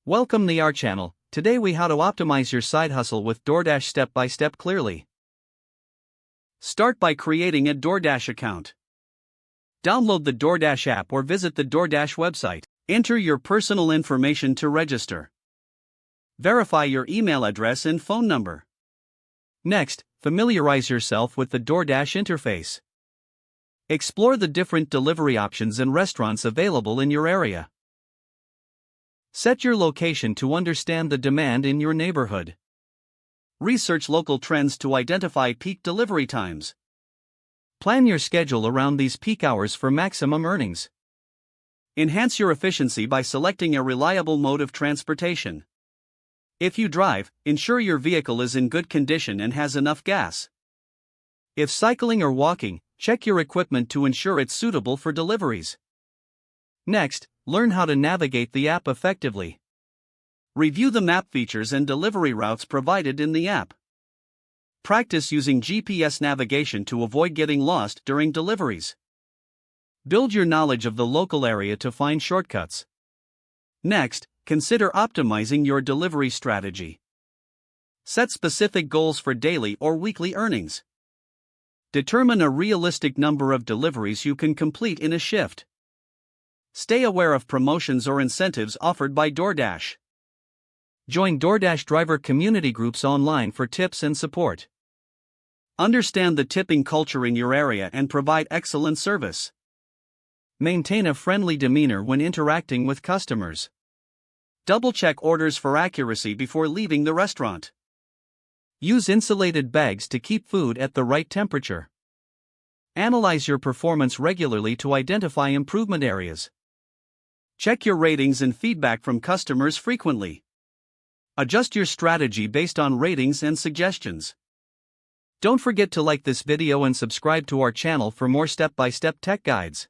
Welcome to our channel. Today we how to optimize your side hustle with DoorDash step by step clearly. Start by creating a DoorDash account. Download the DoorDash app or visit the DoorDash website. Enter your personal information to register. Verify your email address and phone number. Next, familiarize yourself with the DoorDash interface. Explore the different delivery options and restaurants available in your area. Set your location to understand the demand in your neighborhood. Research local trends to identify peak delivery times. Plan your schedule around these peak hours for maximum earnings. Enhance your efficiency by selecting a reliable mode of transportation. If you drive, ensure your vehicle is in good condition and has enough gas. If cycling or walking, check your equipment to ensure it's suitable for deliveries. Next, learn how to navigate the app effectively. Review the map features and delivery routes provided in the app. Practice using GPS navigation to avoid getting lost during deliveries. Build your knowledge of the local area to find shortcuts. Next, consider optimizing your delivery strategy. Set specific goals for daily or weekly earnings. Determine a realistic number of deliveries you can complete in a shift. Stay aware of promotions or incentives offered by DoorDash. Join DoorDash driver community groups online for tips and support. Understand the tipping culture in your area and provide excellent service. Maintain a friendly demeanor when interacting with customers. Double-check orders for accuracy before leaving the restaurant. Use insulated bags to keep food at the right temperature. Analyze your performance regularly to identify improvement areas. Check your ratings and feedback from customers frequently. Adjust your strategy based on ratings and suggestions. Don't forget to like this video and subscribe to our channel for more step-by-step tech guides.